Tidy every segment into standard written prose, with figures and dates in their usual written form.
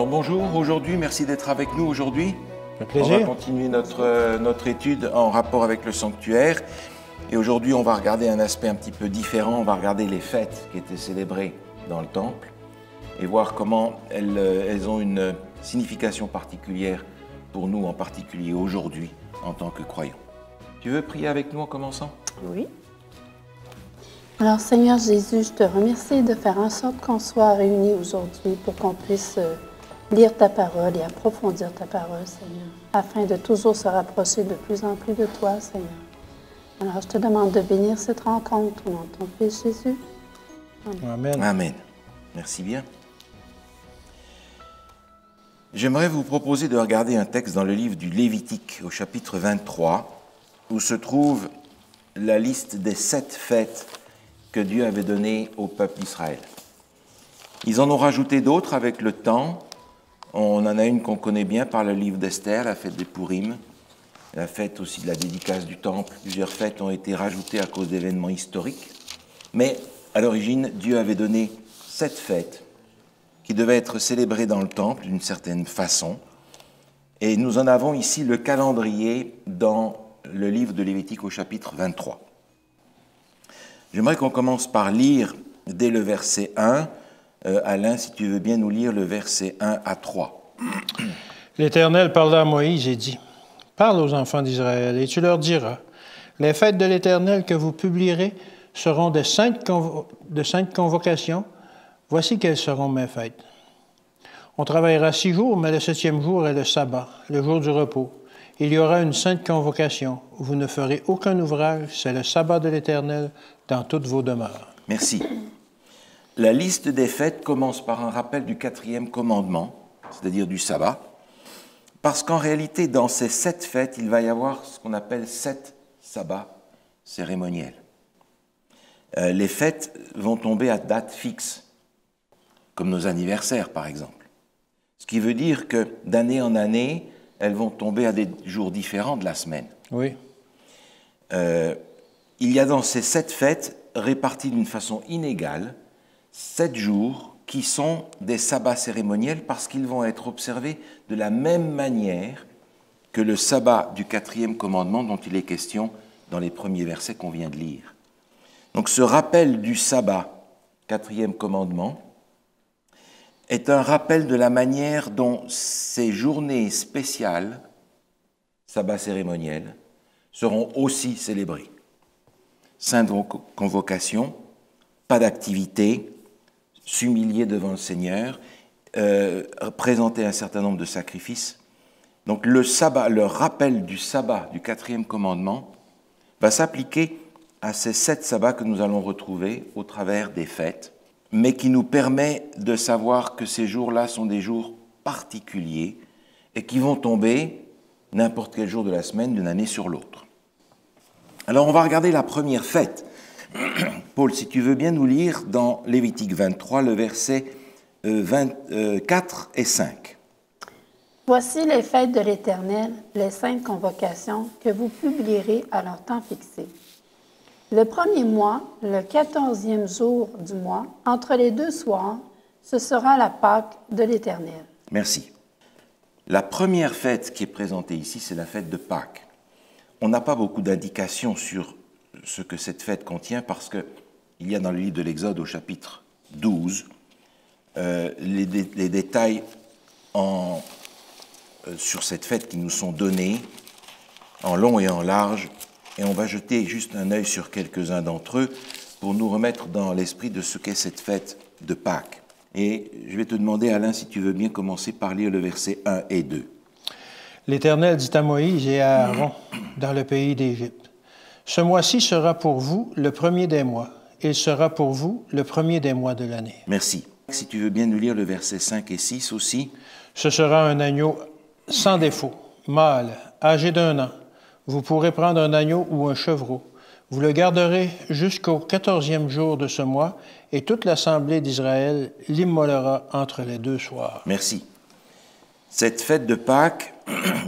Alors bonjour, aujourd'hui, merci d'être avec nous aujourd'hui. Un plaisir. On va continuer notre étude en rapport avec le sanctuaire. Et aujourd'hui, on va regarder un aspect un petit peu différent. On va regarder les fêtes qui étaient célébrées dans le temple et voir comment elles ont une signification particulière pour nous, en particulier aujourd'hui, en tant que croyants. Tu veux prier avec nous en commençant? Oui. Alors, Seigneur Jésus, je te remercie de faire en sorte qu'on soit réunis aujourd'hui pour qu'on puisse lire ta parole et approfondir ta parole, Seigneur, afin de toujours se rapprocher de plus en plus de toi, Seigneur. Alors, je te demande de bénir cette rencontre au nom de ton Fils Jésus. Amen. Amen. Merci bien. J'aimerais vous proposer de regarder un texte dans le livre du Lévitique, au chapitre 23, où se trouve la liste des 7 fêtes que Dieu avait données au peuple d'Israël. Ils en ont rajouté d'autres avec le temps. On en a une qu'on connaît bien par le livre d'Esther, la fête des Pourim, la fête aussi de la dédicace du temple. Plusieurs fêtes ont été rajoutées à cause d'événements historiques. Mais à l'origine, Dieu avait donné 7 fêtes qui devaient être célébrées dans le temple d'une certaine façon. Et nous en avons ici le calendrier dans le livre de Lévitique au chapitre 23. J'aimerais qu'on commence par lire dès le verset 1. Alain, si tu veux bien nous lire le verset 1 à 3. L'Éternel parla à Moïse et dit, « Parle aux enfants d'Israël, et tu leur diras, les fêtes de l'Éternel que vous publierez seront de saintes convocations. Voici quelles seront mes fêtes. On travaillera 6 jours, mais le 7e jour est le sabbat, le jour du repos. Il y aura une sainte convocation. Vous ne ferez aucun ouvrage, c'est le sabbat de l'Éternel dans toutes vos demeures. » Merci. La liste des fêtes commence par un rappel du 4e commandement, c'est-à-dire du sabbat, parce qu'en réalité, dans ces 7 fêtes, il va y avoir ce qu'on appelle 7 sabbats cérémoniels. Les fêtes vont tomber à date fixe, comme nos anniversaires, par exemple. Ce qui veut dire que d'année en année, elles vont tomber à des jours différents de la semaine. Oui. Il y a dans ces 7 fêtes, réparties d'une façon inégale, 7 jours qui sont des sabbats cérémoniels parce qu'ils vont être observés de la même manière que le sabbat du 4e commandement dont il est question dans les premiers versets qu'on vient de lire. Donc ce rappel du sabbat, 4e commandement, est un rappel de la manière dont ces journées spéciales, sabbats cérémoniels, seront aussi célébrées. Sainte convocation, pas d'activité, s'humilier devant le Seigneur, présenter un certain nombre de sacrifices. Donc le sabbat, le rappel du sabbat du 4e commandement va s'appliquer à ces 7 sabbats que nous allons retrouver au travers des fêtes, mais qui nous permet de savoir que ces jours-là sont des jours particuliers et qui vont tomber n'importe quel jour de la semaine d'une année sur l'autre. Alors on va regarder la première fête. Paul, si tu veux bien nous lire dans Lévitique 23, le verset 4 et 5. Voici les fêtes de l'Éternel, les saintes convocations que vous publierez à leur temps fixé. Le 1er mois, le 14e jour du mois, entre les 2 soirs, ce sera la Pâque de l'Éternel. Merci. La première fête qui est présentée ici, c'est la fête de Pâques. On n'a pas beaucoup d'indications sur ce que cette fête contient parce qu'il y a dans le livre de l'Exode au chapitre 12 les détails sur cette fête qui nous sont donnés en long et en large, et on va jeter juste un œil sur quelques-uns d'entre eux pour nous remettre dans l'esprit de ce qu'est cette fête de Pâques. Et je vais te demander, Alain, si tu veux bien commencer par lire le verset 1 et 2. L'Éternel dit à Moïse et à Aaron dans le pays d'Égypte, « Ce mois-ci sera pour vous le premier des mois. Il sera pour vous le premier des mois de l'année. » Merci. Si tu veux bien nous lire le verset 5 et 6 aussi. « Ce sera un agneau sans défaut, mâle, âgé d'1 an. Vous pourrez prendre un agneau ou un chevreau. Vous le garderez jusqu'au 14e jour de ce mois, et toute l'assemblée d'Israël l'immolera entre les 2 soirs. » Merci. Cette fête de Pâques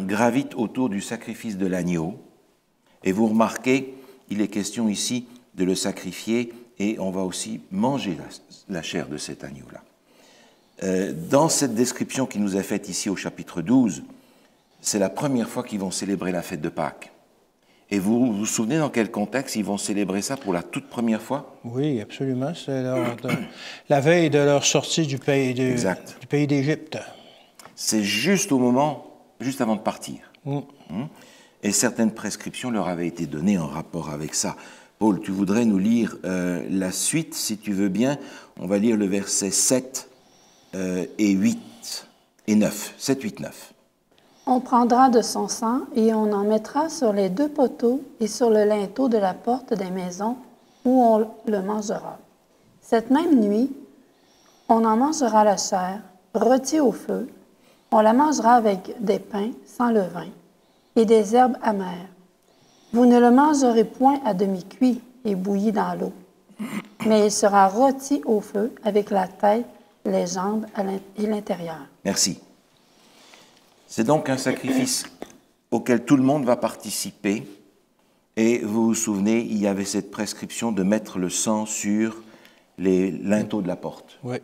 gravite autour du sacrifice de l'agneau. Et vous remarquez, il est question ici de le sacrifier et on va aussi manger la chair de cet agneau-là. Dans cette description qui nous est faite ici au chapitre 12, c'est la première fois qu'ils vont célébrer la fête de Pâques. Et vous vous souvenez dans quel contexte ils vont célébrer ça pour la toute première fois? Oui, absolument. C'est la veille de leur sortie du pays d'Égypte. C'est juste au moment, juste avant de partir. Et certaines prescriptions leur avaient été données en rapport avec ça. Paul, tu voudrais nous lire la suite, si tu veux bien. On va lire le verset 7 et 8 et 9. 7, 8, 9. On prendra de son sang et on en mettra sur les 2 poteaux et sur le linteau de la porte des maisons où on le mangera. Cette même nuit, on en mangera la chair, rôtie au feu. On la mangera avec des pains sans levain et des herbes amères. Vous ne le mangerez point à demi-cuit et bouilli dans l'eau, mais il sera rôti au feu avec la tête, les jambes et l'intérieur. Merci. C'est donc un sacrifice auquel tout le monde va participer. Et vous vous souvenez, il y avait cette prescription de mettre le sang sur les linteaux de la porte. Oui.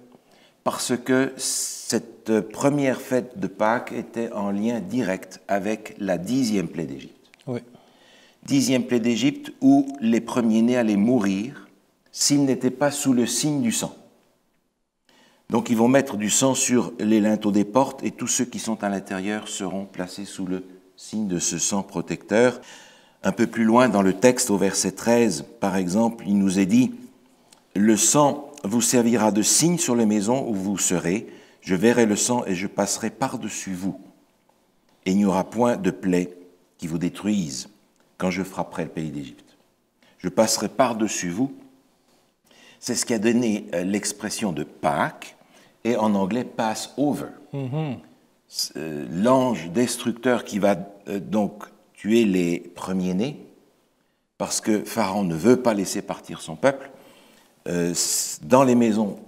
Parce que cette première fête de Pâques était en lien direct avec la 10e plaie d'Égypte. Oui. 10e plaie d'Égypte où les premiers-nés allaient mourir s'ils n'étaient pas sous le signe du sang. Donc ils vont mettre du sang sur les linteaux des portes et tous ceux qui sont à l'intérieur seront placés sous le signe de ce sang protecteur. Un peu plus loin dans le texte, au verset 13, par exemple, il nous est dit « Le sang vous servira de signe sur les maisons où vous serez. Je verrai le sang et je passerai par-dessus vous. Et il n'y aura point de plaie qui vous détruise quand je frapperai le pays d'Égypte. Je passerai par-dessus vous. » C'est ce qui a donné l'expression de Pâques, et en anglais « Passover ». L'ange destructeur qui va donc tuer les premiers-nés, parce que Pharaon ne veut pas laisser partir son peuple. Dans les maisons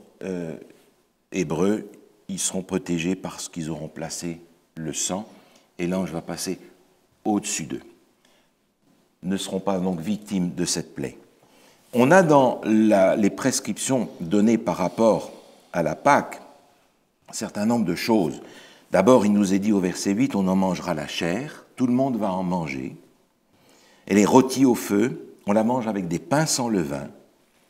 hébreux, ils seront protégés parce qu'ils auront placé le sang, et l'ange va passer au-dessus d'eux. Ils ne seront pas donc victimes de cette plaie. On a dans les prescriptions données par rapport à la Pâque un certain nombre de choses. D'abord, il nous est dit au verset 8, on en mangera la chair, tout le monde va en manger. Elle est rôtie au feu, on la mange avec des pains sans levain,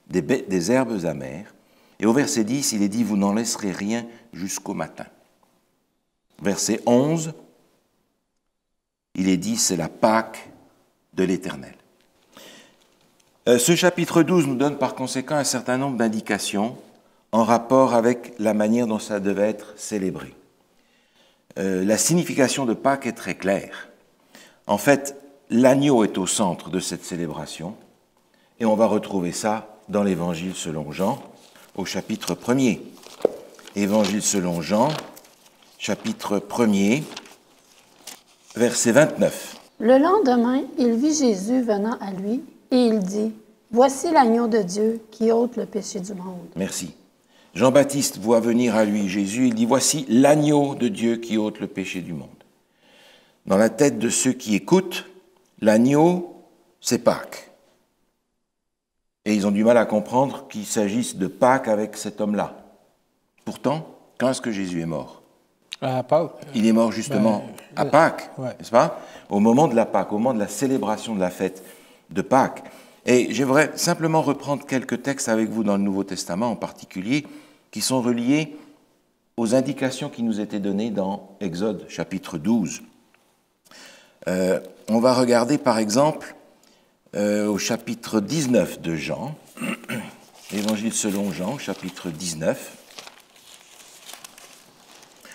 des herbes amères. Et au verset 10, il est dit, vous n'en laisserez rien jusqu'au matin. Verset 11, il est dit, c'est la Pâque de l'Éternel. Ce chapitre 12 nous donne par conséquent un certain nombre d'indications en rapport avec la manière dont ça devait être célébré. La signification de Pâques est très claire. En fait, l'agneau est au centre de cette célébration et on va retrouver ça dans l'Évangile selon Jean au chapitre 1er. Évangile selon Jean, chapitre 1er, verset 29. Le lendemain, il vit Jésus venant à lui et il dit, « Voici l'agneau de Dieu qui ôte le péché du monde. » Merci. Jean-Baptiste voit venir à lui Jésus, il dit « Voici l'agneau de Dieu qui ôte le péché du monde. » Dans la tête de ceux qui écoutent, l'agneau, c'est Pâques. Et ils ont du mal à comprendre qu'il s'agisse de Pâques avec cet homme-là. Pourtant, quand est-ce que Jésus est mort? À Pâques. Il est mort justement à Pâques, n'est-ce pas? Au moment de la Pâques, au moment de la célébration de la fête de Pâques. Et j'aimerais simplement reprendre quelques textes avec vous dans le Nouveau Testament en particulier, qui sont reliés aux indications qui nous étaient données dans Exode chapitre 12. On va regarder par exemple au chapitre 19 de Jean, Évangile selon Jean, chapitre 19.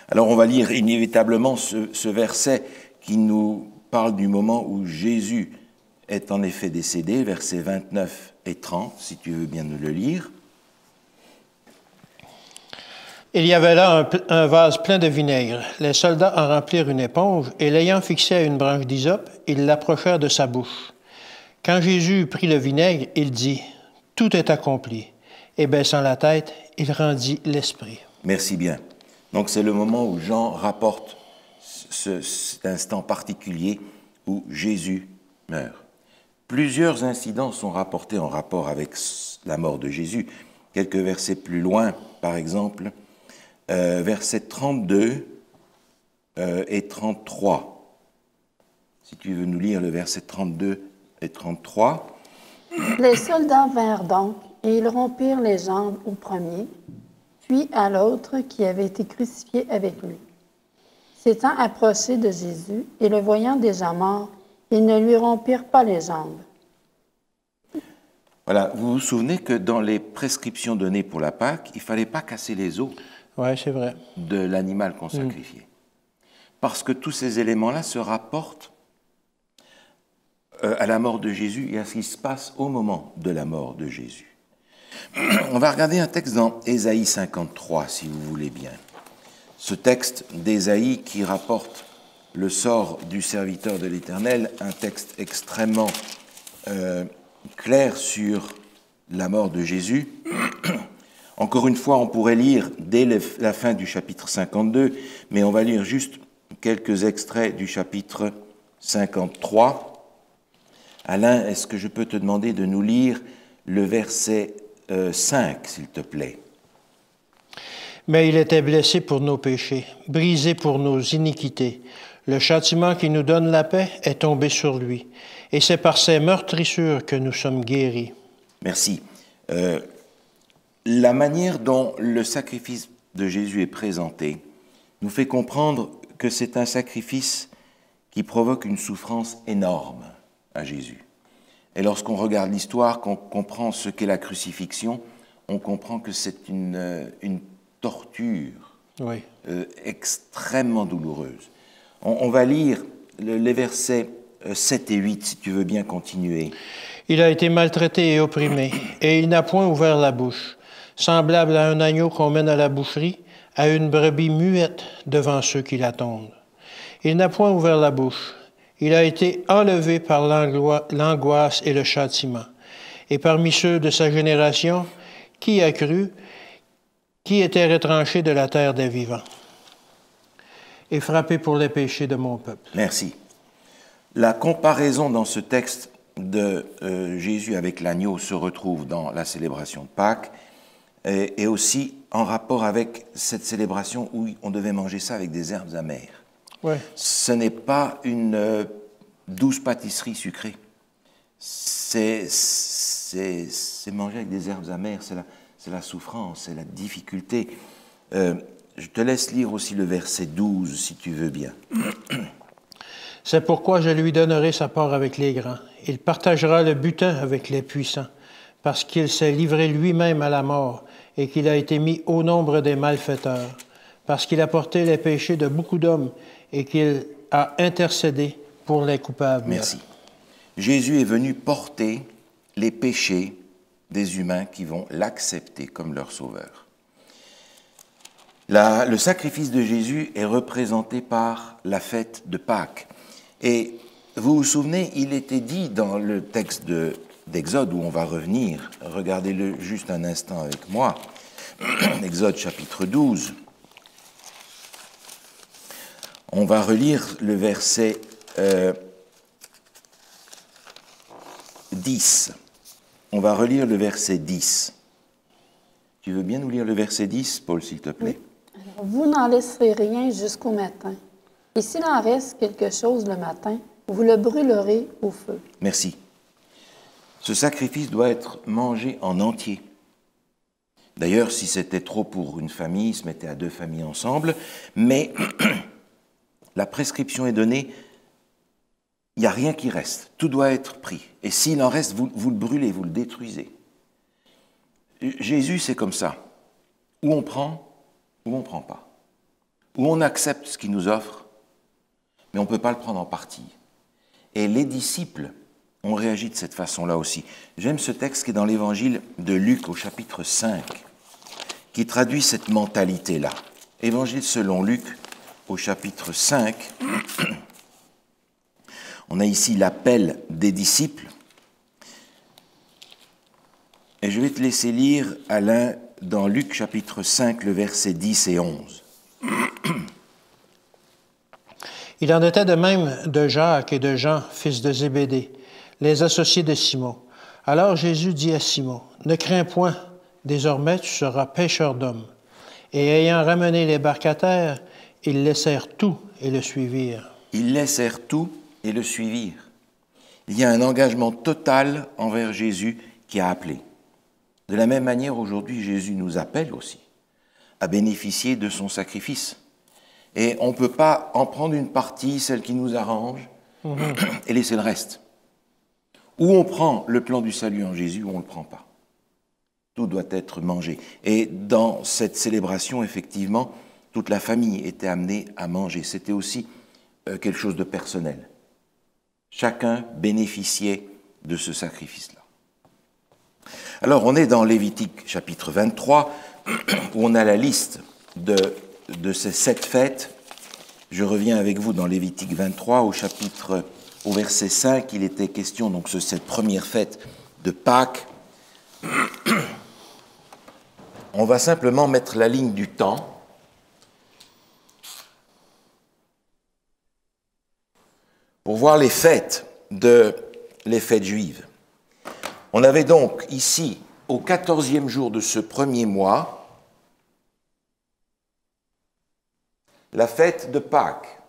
Alors on va lire inévitablement ce verset qui nous parle du moment où Jésus est en effet décédé, versets 29 et 30, si tu veux bien nous le lire. Il y avait là un vase plein de vinaigre. Les soldats en remplirent une éponge et l'ayant fixé à une branche d'hysope, ils l'approchèrent de sa bouche. Quand Jésus prit le vinaigre, il dit « Tout est accompli. » Et baissant la tête, il rendit l'esprit. Merci bien. Donc c'est le moment où Jean rapporte cet instant particulier où Jésus meurt. Plusieurs incidents sont rapportés en rapport avec la mort de Jésus. Quelques versets plus loin, par exemple, versets 32 et 33. Si tu veux nous lire le verset 32 et 33. Les soldats vinrent donc, et ils rompirent les jambes au premier, puis à l'autre qui avait été crucifié avec lui. S'étant approchés de Jésus et le voyant déjà mort, ils ne lui rompirent pas les jambes. Voilà, vous vous souvenez que dans les prescriptions données pour la Pâque, il ne fallait pas casser les os c'est vrai. de l'animal qu'on sacrifiait. Parce que tous ces éléments-là se rapportent à la mort de Jésus et à ce qui se passe au moment de la mort de Jésus. On va regarder un texte dans Ésaïe 53, si vous voulez bien. Ce texte d'Ésaïe qui rapporte le sort du serviteur de l'Éternel, un texte extrêmement clair sur la mort de Jésus. Encore une fois, on pourrait lire dès la fin du chapitre 52, mais on va lire juste quelques extraits du chapitre 53. Alain, est-ce que je peux te demander de nous lire le verset 5, s'il te plaît? Mais il était blessé pour nos péchés, brisé pour nos iniquités. Le châtiment qui nous donne la paix est tombé sur lui, et c'est par ses meurtrissures que nous sommes guéris. Merci. La manière dont le sacrifice de Jésus est présenté nous fait comprendre que c'est un sacrifice qui provoque une souffrance énorme à Jésus. Et lorsqu'on regarde l'histoire, qu'on comprend ce qu'est la crucifixion, on comprend que c'est une torture extrêmement douloureuse. On va lire les versets 7 et 8, si tu veux bien continuer. Il a été maltraité et opprimé, et il n'a point ouvert la bouche, semblable à un agneau qu'on mène à la boucherie, à une brebis muette devant ceux qui l'attendent. Il n'a point ouvert la bouche. Il a été enlevé par l'angoisse et le châtiment. Et parmi ceux de sa génération, qui a cru, qui était retranché de la terre des vivants, et frappé pour les péchés de mon peuple. Merci. La comparaison dans ce texte de Jésus avec l'agneau se retrouve dans la célébration de Pâques et aussi en rapport avec cette célébration où on devait manger ça avec des herbes amères. Ouais. Ce n'est pas une douce pâtisserie sucrée. C'est manger avec des herbes amères, c'est la souffrance, c'est la difficulté. Je te laisse lire aussi le verset 12, si tu veux bien. C'est pourquoi je lui donnerai sa part avec les grands. Il partagera le butin avec les puissants, parce qu'il s'est livré lui-même à la mort et qu'il a été mis au nombre des malfaiteurs, parce qu'il a porté les péchés de beaucoup d'hommes et qu'il a intercédé pour les coupables. Merci. Jésus est venu porter les péchés des humains qui vont l'accepter comme leur sauveur. Le sacrifice de Jésus est représenté par la fête de Pâques. Et vous vous souvenez, il était dit dans le texte d'Exode, où on va revenir, regardez-le juste un instant avec moi, Exode chapitre 12. On va relire le verset 10. On va relire le verset 10. Tu veux bien nous lire le verset 10, Paul, s'il te plaît? Oui. Alors, vous n'en laisserez rien jusqu'au matin. Et s'il en reste quelque chose le matin, vous le brûlerez au feu. Merci. Ce sacrifice doit être mangé en entier. D'ailleurs, si c'était trop pour une famille, il se mettait à 2 familles ensemble, mais la prescription est donnée, il n'y a rien qui reste, tout doit être pris. Et s'il en reste, vous le brûlez, vous le détruisez. Jésus, c'est comme ça. Ou on prend, ou on ne prend pas. Ou on accepte ce qu'il nous offre, mais on ne peut pas le prendre en partie. Et les disciples ont réagi de cette façon-là aussi. J'aime ce texte qui est dans l'évangile de Luc au chapitre 5, qui traduit cette mentalité-là. Évangile selon Luc au chapitre 5, on a ici l'appel des disciples. Et je vais te laisser lire, Alain, dans Luc chapitre 5, le verset 10 et 11. Il en était de même de Jacques et de Jean, fils de Zébédée, les associés de Simon. Alors Jésus dit à Simon, « Ne crains point, désormais tu seras pêcheur d'hommes. » Et ayant ramené les barques à terre, ils laissèrent tout et le suivirent. Ils laissèrent tout et le suivirent. Il y a un engagement total envers Jésus qui a appelé. De la même manière, aujourd'hui, Jésus nous appelle aussi à bénéficier de son sacrifice. Et on ne peut pas en prendre une partie, celle qui nous arrange, et laisser le reste. Ou on prend le plan du salut en Jésus, ou on ne le prend pas. Tout doit être mangé. Et dans cette célébration, effectivement, toute la famille était amenée à manger. C'était aussi quelque chose de personnel. Chacun bénéficiait de ce sacrifice-là. Alors, on est dans Lévitique chapitre 23, où on a la liste de ces 7 fêtes. Je reviens avec vous dans Lévitique 23, au verset 5, il était question donc de cette première fête de Pâques. On va simplement mettre la ligne du temps. Pour voir les fêtes juives. On avait donc ici, au 14e jour de ce premier mois, la fête de Pâques.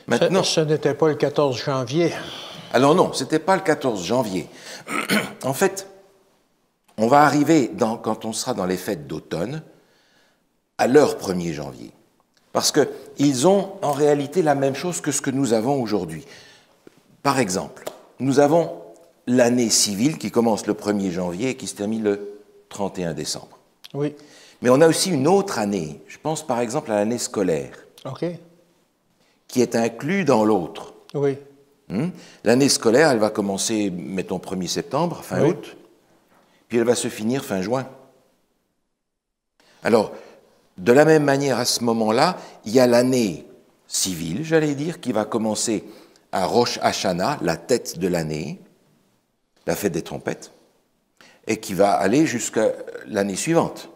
Maintenant, Ce n'était pas le 14 janvier. Alors non, ce n'était pas le 14 janvier. En fait, on va arriver, quand on sera dans les fêtes d'automne, à leur 1er janvier. Parce qu'ils ont en réalité la même chose que ce que nous avons aujourd'hui. Par exemple, nous avons l'année civile qui commence le 1er janvier et qui se termine le 31 décembre. Oui. Mais on a aussi une autre année, je pense par exemple à l'année scolaire, OK. qui est inclue dans l'autre. Oui. L'année scolaire, elle va commencer, mettons, 1er septembre, fin août, puis elle va se finir fin juin. Alors, de la même manière, à ce moment-là, il y a l'année civile, j'allais dire, qui va commencer à Rosh Hashanah, la tête de l'année, la fête des trompettes, et qui va aller jusqu'à l'année suivante.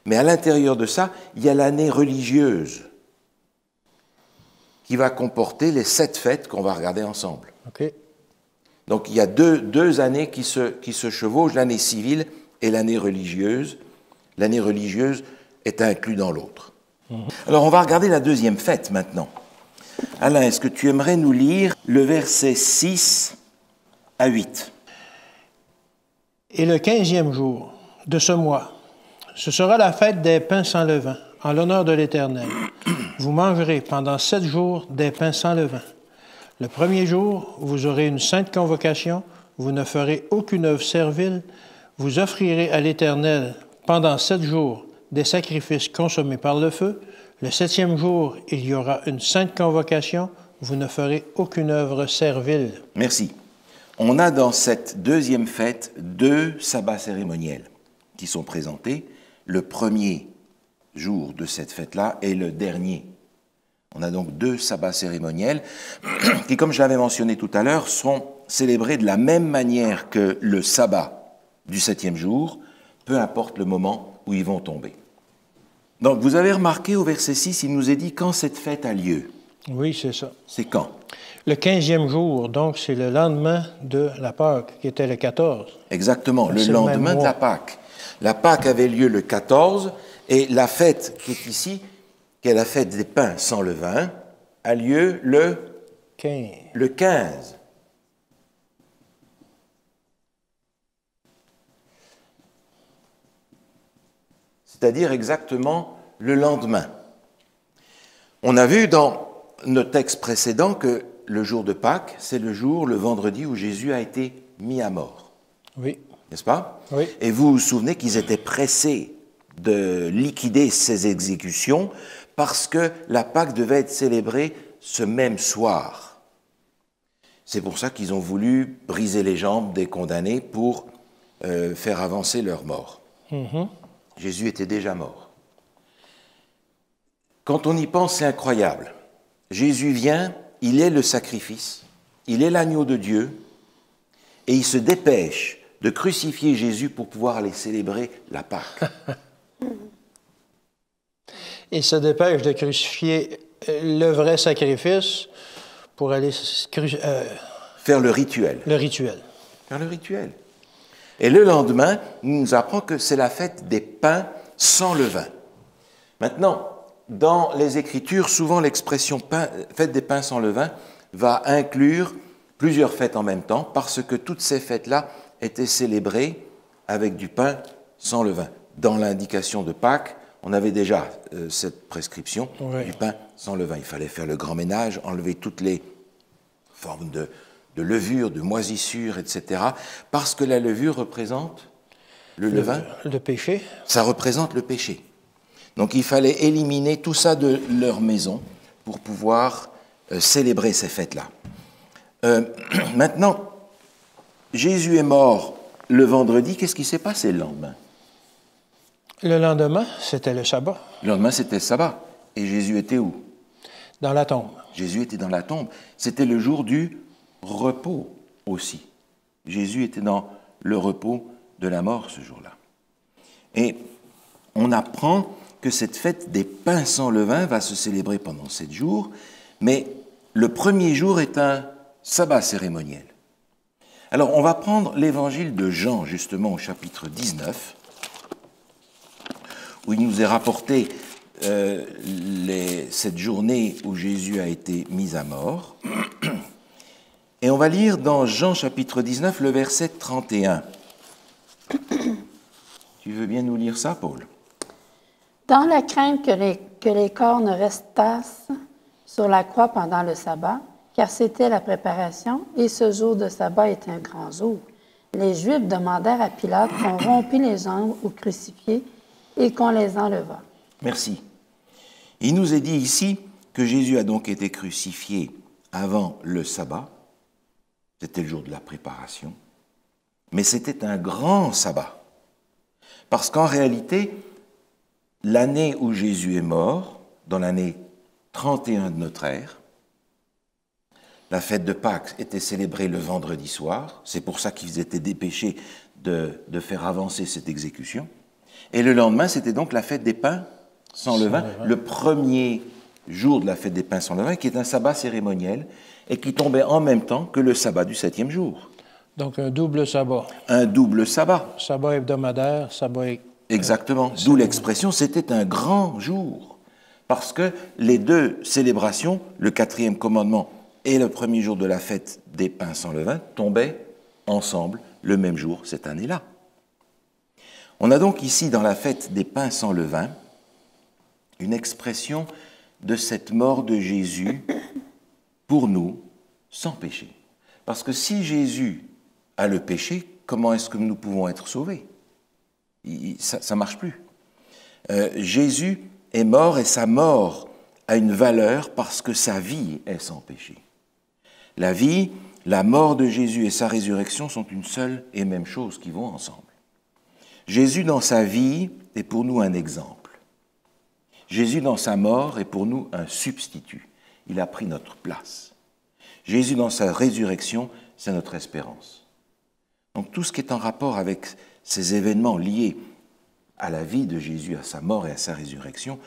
Mais à l'intérieur de ça, il y a l'année religieuse, qui va comporter les 7 fêtes qu'on va regarder ensemble. OK. Donc il y a deux années qui se chevauchent, l'année civile et l'année religieuse. L'année religieuse est inclue dans l'autre. Alors on va regarder la deuxième fête maintenant. Alain, est-ce que tu aimerais nous lire le verset 6 à 8 ? Et le 15e jour de ce mois, ce sera la fête des pains sans levain, en l'honneur de l'Éternel. Vous mangerez pendant 7 jours des pains sans levain. Le premier jour, vous aurez une sainte convocation, vous ne ferez aucune œuvre servile, vous offrirez à l'Éternel pendant 7 jours des sacrifices consommés par le feu. Le 7e jour, il y aura une sainte convocation, vous ne ferez aucune œuvre servile. Merci. On a dans cette deuxième fête 2 sabbats cérémoniels qui sont présentés. Le premier jour de cette fête-là et le dernier. On a donc 2 sabbats cérémoniels qui, comme je l'avais mentionné tout à l'heure, sont célébrés de la même manière que le sabbat du 7e jour, peu importe le moment où ils vont tomber. Donc, vous avez remarqué au verset 6, il nous est dit quand cette fête a lieu. Oui, c'est ça. C'est quand? Le 15e jour, donc c'est le lendemain de la Pâque, qui était le 14. Exactement, le lendemain de la Pâque. La Pâque avait lieu le 14, et la fête qui est ici, qui est la fête des pains sans levain, a lieu le 15. C'est-à-dire exactement le lendemain. On a vu dans nos textes précédents que le jour de Pâques, c'est le vendredi où Jésus a été mis à mort. Oui. N'est-ce pas? Oui. Et vous vous souvenez qu'ils étaient pressés de liquider ces exécutions parce que la Pâque devait être célébrée ce même soir. C'est pour ça qu'ils ont voulu briser les jambes des condamnés pour faire avancer leur mort. Jésus était déjà mort. Quand on y pense, c'est incroyable. Jésus vient, il est le sacrifice, il est l'agneau de Dieu, et il se dépêche de crucifier Jésus pour pouvoir aller célébrer la Pâque. Il se dépêche de crucifier le vrai sacrifice pour aller faire le rituel. Le rituel. Faire le rituel. Et le lendemain, il nous apprend que c'est la fête des pains sans levain. Maintenant, dans les Écritures, souvent l'expression fête des pains sans levain va inclure plusieurs fêtes en même temps, parce que toutes ces fêtes-là étaient célébrées avec du pain sans levain. Dans l'indication de Pâques, on avait déjà cette prescription du pain sans levain. Il fallait faire le grand ménage, enlever toutes les formes de levure, de moisissure, etc. Parce que la levure représente le levain. Le péché. Ça représente le péché. Donc il fallait éliminer tout ça de leur maison pour pouvoir célébrer ces fêtes-là. Maintenant, Jésus est mort le vendredi. Qu'est-ce qui s'est passé le lendemain? Le lendemain, c'était le sabbat. Le lendemain, c'était le sabbat. Et Jésus était où? Dans la tombe. Jésus était dans la tombe. C'était le jour du repos aussi. Jésus était dans le repos de la mort ce jour-là. Et on apprend que cette fête des pains sans levain va se célébrer pendant 7 jours, mais le premier jour est un sabbat cérémoniel. Alors, on va prendre l'évangile de Jean, justement, au chapitre 19, où il nous est rapporté cette journée où Jésus a été mis à mort. Et on va lire dans Jean chapitre 19 le verset 31. Tu veux bien nous lire ça, Paul? Dans la crainte que les corps ne restassent sur la croix pendant le sabbat, car c'était la préparation, et ce jour de sabbat est un grand jour, les Juifs demandèrent à Pilate qu'on rompît les jambes aux crucifiés et qu'on les enlevât. Merci. Il nous est dit ici que Jésus a donc été crucifié avant le sabbat. C'était le jour de la préparation. Mais c'était un grand sabbat. Parce qu'en réalité, l'année où Jésus est mort, dans l'année 31 de notre ère, la fête de Pâques était célébrée le vendredi soir. C'est pour ça qu'ils étaient dépêchés de faire avancer cette exécution. Et le lendemain, c'était donc la fête des pains sans levain, le premier jour de la fête des pains sans levain, qui est un sabbat cérémoniel et qui tombait en même temps que le sabbat du 7e jour. Donc un double sabbat. Un double sabbat. Sabbat hebdomadaire, sabbat... Exactement. D'où l'expression, c'était un grand jour. Parce que les deux célébrations, le 4e commandement et le premier jour de la fête des pains sans levain, tombaient ensemble le même jour cette année-là. On a donc ici, dans la fête des pains sans levain, une expression de cette mort de Jésus pour nous, sans péché. Parce que si Jésus a le péché, comment est-ce que nous pouvons être sauvés? Ça ne marche plus. Jésus est mort et sa mort a une valeur parce que sa vie est sans péché. La vie, la mort de Jésus et sa résurrection sont une seule et même chose qui vont ensemble. Jésus dans sa vie est pour nous un exemple. Jésus dans sa mort est pour nous un substitut. Il a pris notre place. Jésus dans sa résurrection, c'est notre espérance. Donc tout ce qui est en rapport avec ces événements liés à la vie de Jésus, à sa mort et à sa résurrection,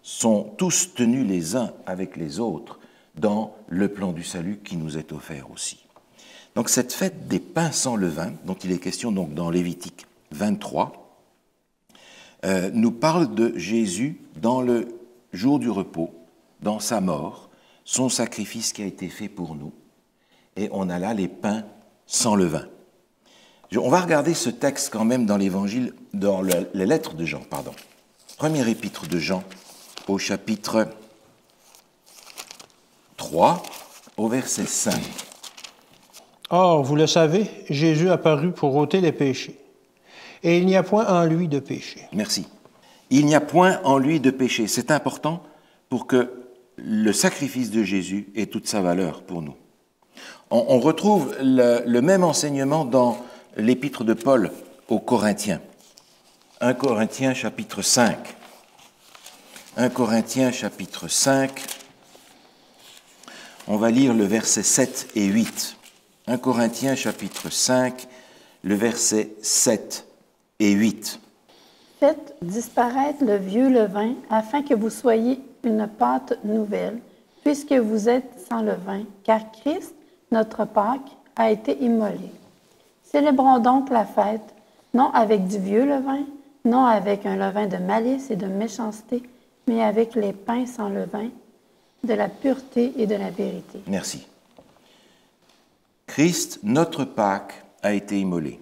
sont tous tenus les uns avec les autres dans le plan du salut qui nous est offert aussi. Donc cette fête des pains sans levain, dont il est question donc dans Lévitique 23, nous parle de Jésus dans le jour du repos, dans sa mort, son sacrifice qui a été fait pour nous. Et on a là les pains sans levain. On va regarder ce texte quand même dans l'Évangile, dans les lettres de Jean, pardon. Première épître de Jean, au chapitre 3, au verset 5. Or, vous le savez, Jésus apparut pour ôter les péchés. Et il n'y a point en lui de péché. Merci. Il n'y a point en lui de péché. C'est important pour que le sacrifice de Jésus ait toute sa valeur pour nous. On retrouve le même enseignement dans l'épître de Paul aux Corinthiens. 1 Corinthiens chapitre 5. 1 Corinthiens chapitre 5. On va lire le verset 7 et 8. 1 Corinthiens chapitre 5, le verset 7 et 8. Faites disparaître le vieux levain afin que vous soyez une pâte nouvelle, puisque vous êtes sans levain, car Christ, notre Pâque, a été immolé. Célébrons donc la fête, non avec du vieux levain, non avec un levain de malice et de méchanceté, mais avec les pains sans levain, de la pureté et de la vérité. Merci. Christ, notre Pâque, a été immolé.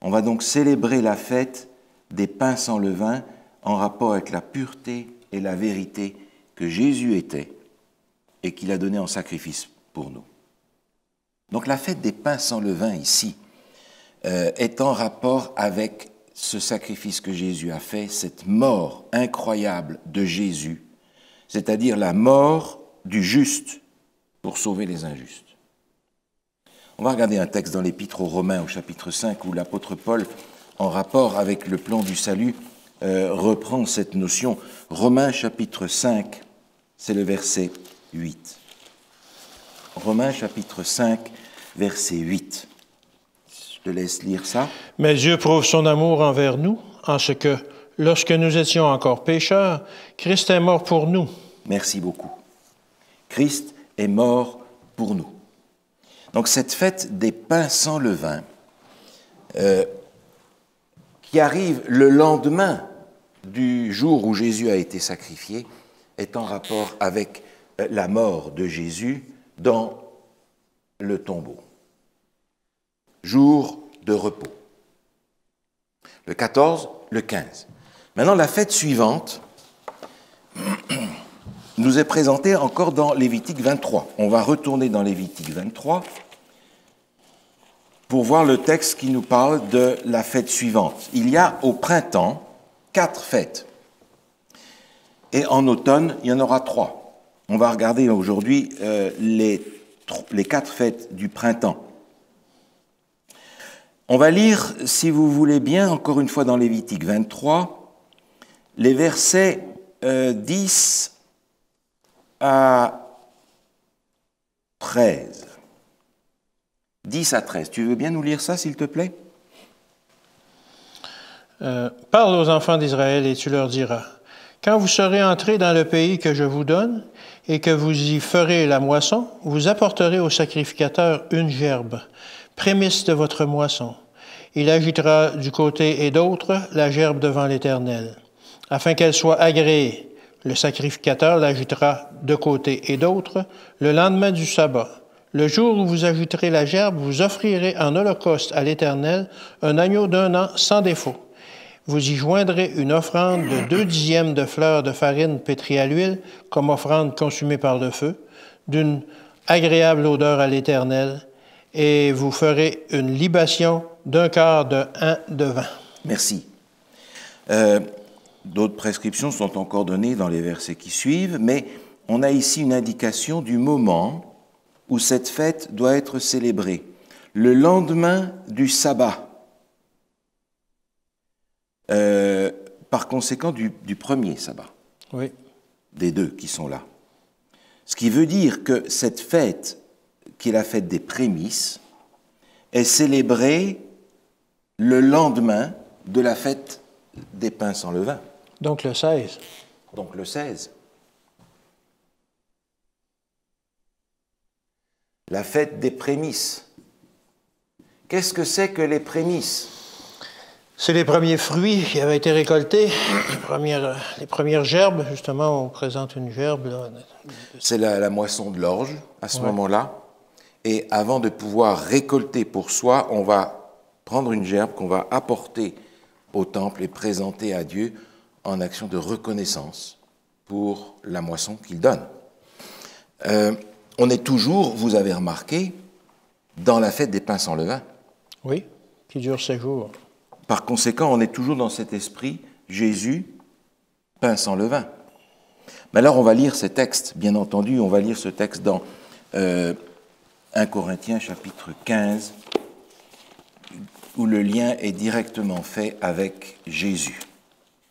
On va donc célébrer la fête des pains sans levain en rapport avec la pureté et la vérité que Jésus était et qu'il a donné en sacrifice pour nous. Donc la fête des pains sans levain ici est en rapport avec ce sacrifice que Jésus a fait, cette mort incroyable de Jésus, c'est-à-dire la mort du juste pour sauver les injustes. On va regarder un texte dans l'Épître aux Romains au chapitre 5 où l'apôtre Paul, en rapport avec le plan du salut, reprend cette notion. Romains chapitre 5, c'est le verset 8. Romains chapitre 5, verset 8. Je te laisse lire ça. Mais Dieu prouve son amour envers nous, en ce que, lorsque nous étions encore pécheurs, Christ est mort pour nous. Merci beaucoup. Christ est mort pour nous. Donc cette fête des pains sans levain, qui arrive le lendemain du jour où Jésus a été sacrifié, est en rapport avec la mort de Jésus dans le tombeau. Jour de repos. Le 14, le 15. Maintenant, la fête suivante nous est présentée encore dans Lévitique 23. On va retourner dans Lévitique 23 pour voir le texte qui nous parle de la fête suivante. Il y a au printemps 4 fêtes. Et en automne, il y en aura 3. On va regarder aujourd'hui les 4 fêtes du printemps. On va lire, si vous voulez bien, encore une fois dans Lévitique 23, les versets 10 à 13. 10 à 13. Tu veux bien nous lire ça, s'il te plaît? Parle aux enfants d'Israël et tu leur diras, quand vous serez entrés dans le pays que je vous donne et que vous y ferez la moisson, vous apporterez au sacrificateur une gerbe, prémisse de votre moisson. Il agitera du côté et d'autre la gerbe devant l'Éternel, afin qu'elle soit agréée. Le sacrificateur l'agitera de côté et d'autre le lendemain du sabbat. Le jour où vous agiterez la gerbe, vous offrirez en holocauste à l'Éternel un agneau d'1 an sans défaut. Vous y joindrez une offrande de 2/10 de fleurs de farine pétrie à l'huile, comme offrande consumée par le feu, d'une agréable odeur à l'Éternel, et vous ferez une libation d'1 quart de hin de vin. Merci. D'autres prescriptions sont encore données dans les versets qui suivent, mais on a ici une indication du moment où cette fête doit être célébrée. Le lendemain du sabbat. Par conséquent, du premier sabbat. Oui. Des 2 qui sont là. Ce qui veut dire que cette fête, qui est la fête des prémices, est célébrée le lendemain de la fête des pains sans levain. Donc le 16. Donc le 16. La fête des prémices. Qu'est-ce que c'est que les prémices? C'est les premiers fruits qui avaient été récoltés, les premières gerbes. Justement, on présente une gerbe. Là. C'est la moisson de l'orge à ce moment-là. Et avant de pouvoir récolter pour soi, on va prendre une gerbe qu'on va apporter au temple et présenter à Dieu en action de reconnaissance pour la moisson qu'il donne. On est toujours, vous avez remarqué, dans la fête des pains sans levain. Oui, qui dure 7 jours. Par conséquent, on est toujours dans cet esprit, Jésus, pain sans levain. Mais alors, on va lire ces textes, bien entendu, on va lire ce texte dans 1 Corinthiens chapitre 15, où le lien est directement fait avec Jésus.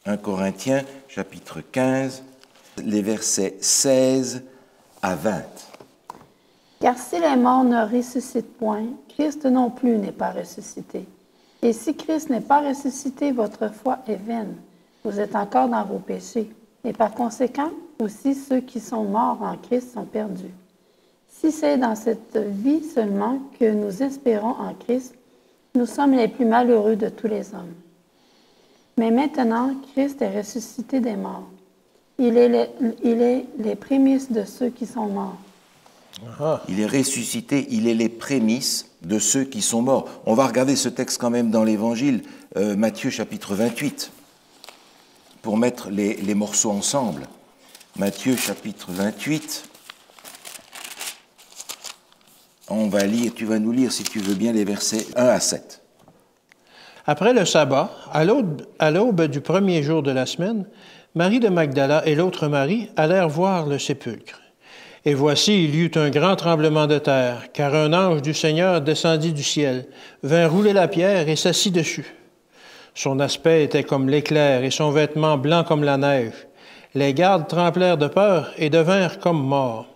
1 Corinthiens chapitre 15, les versets 16 à 20. Car si les morts ne ressuscitent point, Christ non plus n'est pas ressuscité. Et si Christ n'est pas ressuscité, votre foi est vaine. Vous êtes encore dans vos péchés. Et par conséquent, aussi ceux qui sont morts en Christ sont perdus. Si c'est dans cette vie seulement que nous espérons en Christ, Nous sommes les plus malheureux de tous les hommes. Mais maintenant, Christ est ressuscité des morts. Il est les prémices de ceux qui sont morts. Il est ressuscité, il est les prémices de ceux qui sont morts. On va regarder ce texte quand même dans l'Évangile, Matthieu chapitre 28, pour mettre les morceaux ensemble. Matthieu chapitre 28. On va lire, tu vas nous lire, si tu veux bien, les versets 1 à 7. Après le sabbat, à l'aube du premier jour de la semaine, Marie de Magdala et l'autre Marie allèrent voir le sépulcre. Et voici, il y eut un grand tremblement de terre, car un ange du Seigneur descendit du ciel, vint rouler la pierre et s'assit dessus. Son aspect était comme l'éclair et son vêtement blanc comme la neige. Les gardes tremblèrent de peur et devinrent comme morts.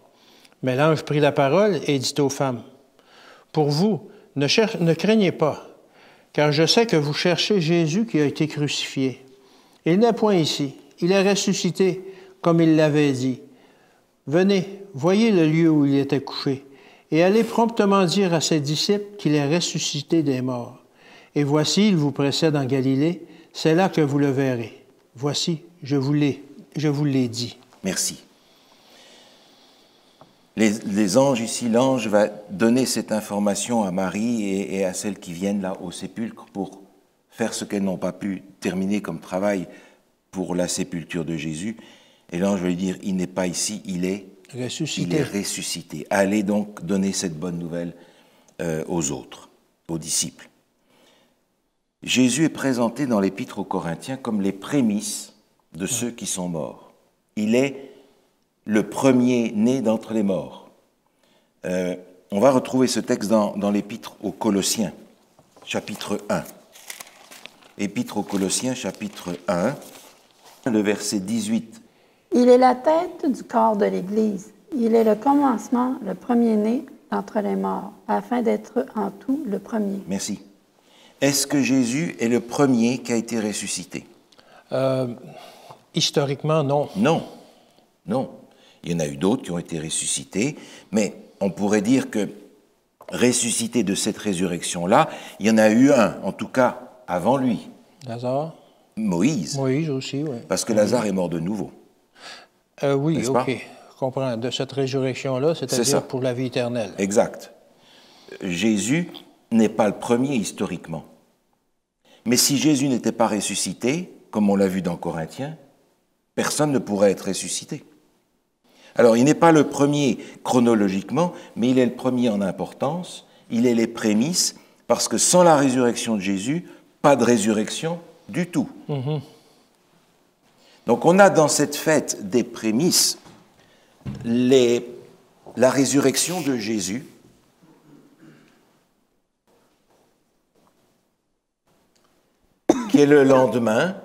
Mais l'ange prit la parole et dit aux femmes, « Pour vous, ne craignez pas, car je sais que vous cherchez Jésus qui a été crucifié. Il n'est point ici, il est ressuscité, comme il l'avait dit. Venez, voyez le lieu où il était couché, et allez promptement dire à ses disciples qu'il est ressuscité des morts. Et voici, il vous précède en Galilée, c'est là que vous le verrez. Voici, je vous l'ai dit. » Merci. Les anges ici, l'ange va donner cette information à Marie et à celles qui viennent là au sépulcre pour faire ce qu'elles n'ont pas pu terminer comme travail pour la sépulture de Jésus. Et l'ange va lui dire, il n'est pas ici, il est ressuscité. Allez donc donner cette bonne nouvelle aux autres, aux disciples. Jésus est présenté dans l'Épître aux Corinthiens comme les prémices de ceux qui sont morts. Il est le premier-né d'entre les morts. On va retrouver ce texte dans l'Épître aux Colossiens, chapitre 1. Épître aux Colossiens, chapitre 1, le verset 18. Il est la tête du corps de l'Église. Il est le commencement, le premier-né d'entre les morts, afin d'être en tout le premier. Merci. Est-ce que Jésus est le premier qui a été ressuscité? Historiquement, non. Non. Il y en a eu d'autres qui ont été ressuscités, mais on pourrait dire que ressuscité de cette résurrection-là, il y en a eu un, en tout cas avant lui. Lazare? Moïse. Moïse aussi, oui. Parce que Lazare est mort de nouveau. Oui, OK. Je comprends. De cette résurrection-là, c'est-à-dire pour la vie éternelle. Exact. Jésus n'est pas le premier historiquement. Mais si Jésus n'était pas ressuscité, comme on l'a vu dans Corinthiens, personne ne pourrait être ressuscité. Alors, il n'est pas le premier chronologiquement, mais il est le premier en importance. Il est les prémices, parce que sans la résurrection de Jésus, pas de résurrection du tout. Mm-hmm. Donc, on a dans cette fête des prémices la résurrection de Jésus, qui est le lendemain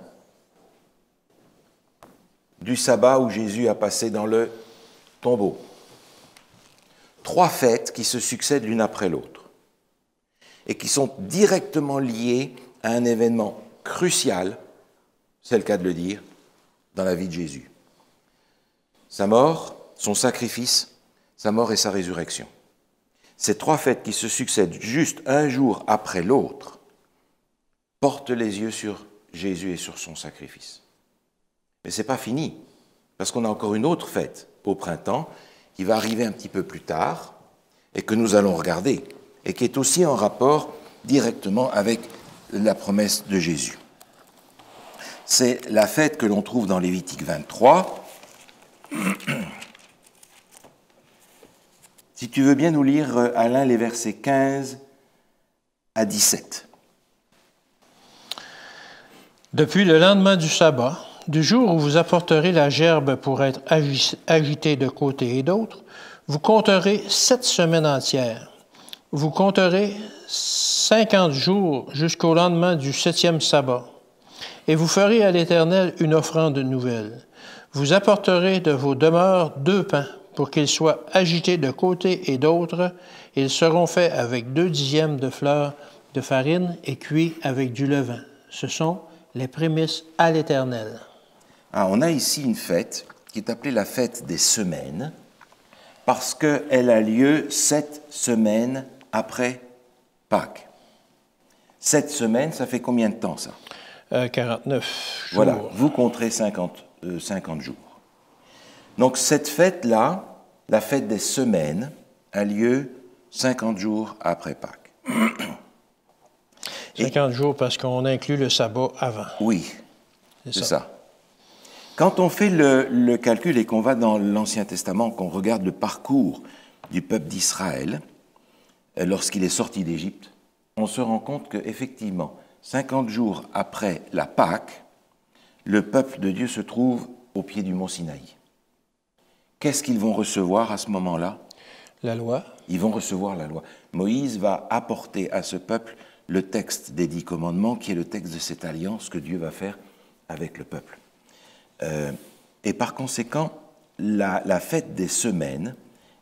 du sabbat où Jésus a passé dans le tombeau. 3 fêtes qui se succèdent l'une après l'autre et qui sont directement liées à un événement crucial, c'est le cas de le dire, dans la vie de Jésus. Sa mort, son sacrifice, sa mort et sa résurrection. Ces 3 fêtes qui se succèdent juste un jour après l'autre portent les yeux sur Jésus et sur son sacrifice. Mais ce n'est pas fini, parce qu'on a encore une autre fête au printemps qui va arriver un petit peu plus tard et que nous allons regarder et qui est aussi en rapport directement avec la promesse de Jésus. C'est la fête que l'on trouve dans Lévitique 23. Si tu veux bien nous lire, Alain, les versets 15 à 17. Depuis le lendemain du sabbat, du jour où vous apporterez la gerbe pour être agitée de côté et d'autre, vous compterez 7 semaines entières. Vous compterez 50 jours jusqu'au lendemain du 7e sabbat. Et vous ferez à l'Éternel une offrande nouvelle. Vous apporterez de vos demeures 2 pains pour qu'ils soient agités de côté et d'autre. Ils seront faits avec 2 dixièmes de fleur de farine et cuits avec du levain. Ce sont les prémices à l'Éternel. On a ici une fête qui est appelée la fête des semaines parce qu'elle a lieu 7 semaines après Pâques. 7 semaines, ça fait combien de temps, ça? 49 jours. Voilà, vous compterez 50 jours. Donc cette fête-là, la fête des semaines, a lieu 50 jours après Pâques. 50 jours parce qu'on inclut le sabbat avant. Oui, c'est ça. Quand on fait le calcul et qu'on va dans l'Ancien Testament, qu'on regarde le parcours du peuple d'Israël, lorsqu'il est sorti d'Égypte, on se rend compte qu'effectivement, 50 jours après la Pâque, le peuple de Dieu se trouve au pied du mont Sinaï. Qu'est-ce qu'ils vont recevoir à ce moment-là? La loi. Ils vont recevoir la loi. Moïse va apporter à ce peuple le texte des 10 commandements, qui est le texte de cette alliance que Dieu va faire avec le peuple. Et par conséquent, la fête des semaines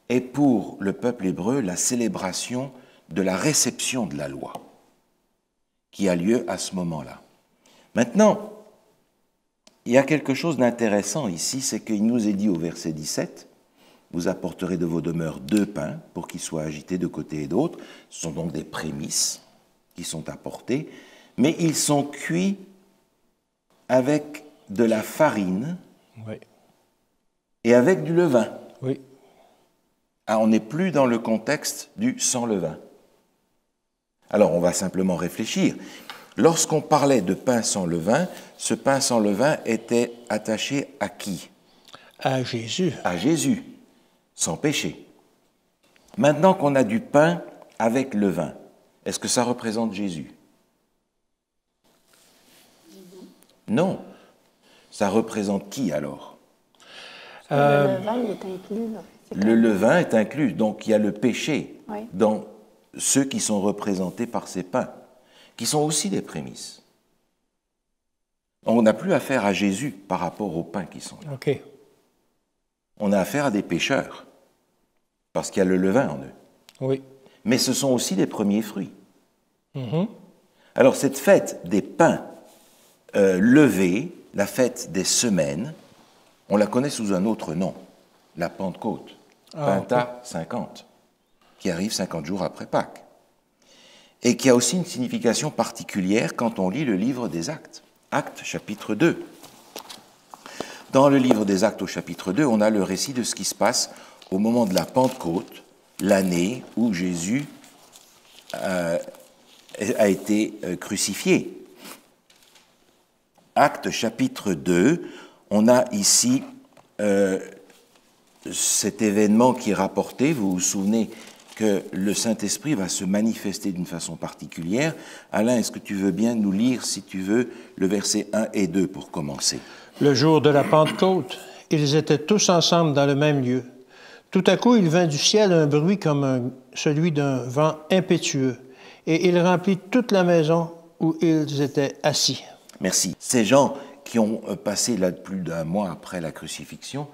est pour le peuple hébreu la célébration de la réception de la loi, qui a lieu à ce moment-là. Maintenant, il y a quelque chose d'intéressant ici, c'est qu'il nous est dit au verset 17, « Vous apporterez de vos demeures 2 pains pour qu'ils soient agités de côté et d'autre. » Ce sont donc des prémices qui sont apportés, mais ils sont cuits avec de la farine et avec du levain. Oui. On n'est plus dans le contexte du sans levain. Alors, on va simplement réfléchir. Lorsqu'on parlait de pain sans levain, ce pain sans levain était attaché à qui? À Jésus. À Jésus, sans péché. Maintenant qu'on a du pain avec levain, est-ce que ça représente Jésus? Non. Ça représente qui alors? Le levain il est inclus. Là. Le levain est inclus, donc il y a le péché Oui. dans ceux qui sont représentés par ces pains, qui sont aussi des prémices. On n'a plus affaire à Jésus par rapport aux pains qui sont là. OK. On a affaire à des pécheurs, parce qu'il y a le levain en eux. Oui. Mais ce sont aussi des premiers fruits. Mm-hmm. Alors cette fête des pains levés, la fête des semaines, on la connaît sous un autre nom, la Pentecôte, Penta 50, qui arrive 50 jours après Pâques, et qui a aussi une signification particulière quand on lit le livre des Actes, Actes chapitre 2. Dans le livre des Actes au chapitre 2, on a le récit de ce qui se passe au moment de la Pentecôte, l'année où Jésus a été crucifié. Actes chapitre 2, on a ici cet événement qui est rapporté. Vous vous souvenez que le Saint-Esprit va se manifester d'une façon particulière. Alain, est-ce que tu veux bien nous lire, si tu veux, le verset 1 et 2 pour commencer? Le jour de la Pentecôte, ils étaient tous ensemble dans le même lieu. Tout à coup, il vint du ciel un bruit comme celui d'un vent impétueux, et il remplit toute la maison où ils étaient assis. Merci. Ces gens qui ont passé là plus d'un mois après la crucifixion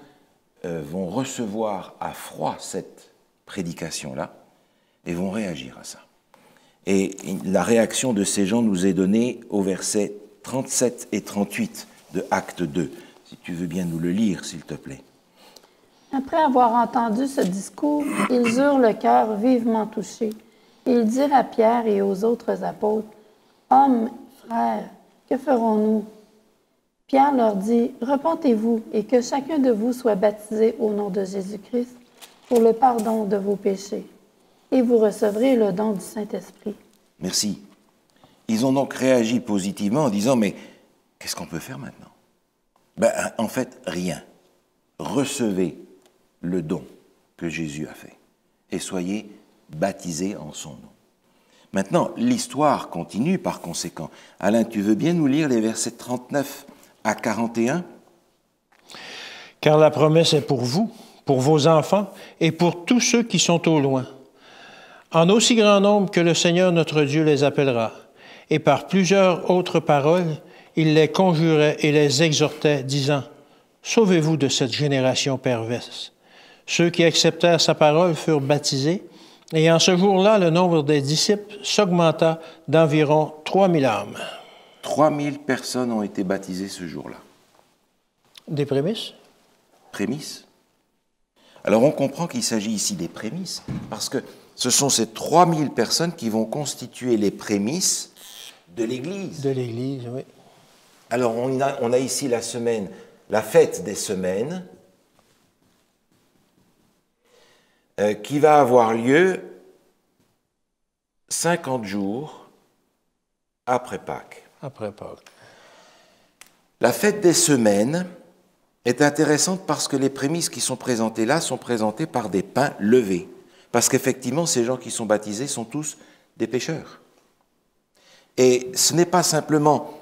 vont recevoir à froid cette prédication-là et vont réagir à ça. Et la réaction de ces gens nous est donnée au verset 37 et 38 de Acte 2. Si tu veux bien nous le lire, s'il te plaît. Après avoir entendu ce discours, ils eurent le cœur vivement touché. Ils dirent à Pierre et aux autres apôtres, « Hommes, frères, que ferons-nous? » Pierre leur dit, « Repentez-vous et que chacun de vous soit baptisé au nom de Jésus-Christ pour le pardon de vos péchés, et vous recevrez le don du Saint-Esprit. » Merci. Ils ont donc réagi positivement en disant, « Mais qu'est-ce qu'on peut faire maintenant? » En fait, rien. Recevez le don que Jésus a fait et soyez baptisés en son nom. Maintenant, l'histoire continue par conséquent. Alain, tu veux bien nous lire les versets 39 à 41? Car la promesse est pour vous, pour vos enfants et pour tous ceux qui sont au loin, en aussi grand nombre que le Seigneur notre Dieu les appellera. Et par plusieurs autres paroles, il les conjurait et les exhortait, disant, « Sauvez-vous de cette génération perverse. » Ceux qui acceptèrent sa parole furent baptisés, et en ce jour-là, le nombre des disciples s'augmenta d'environ 3000 âmes. 3000 personnes ont été baptisées ce jour-là. Des prémices? Prémices. Alors on comprend qu'il s'agit ici des prémices, parce que Ce sont ces 3000 personnes qui vont constituer les prémices de l'Église. De l'Église, oui. Alors, on a ici la semaine, la fête des semaines, qui va avoir lieu 50 jours après Pâques. Après Pâques. La fête des semaines est intéressante parce que les prémices qui sont présentées là sont présentées par des pains levés. Parce qu'effectivement, ces gens qui sont baptisés sont tous des pécheurs. Et ce n'est pas simplement,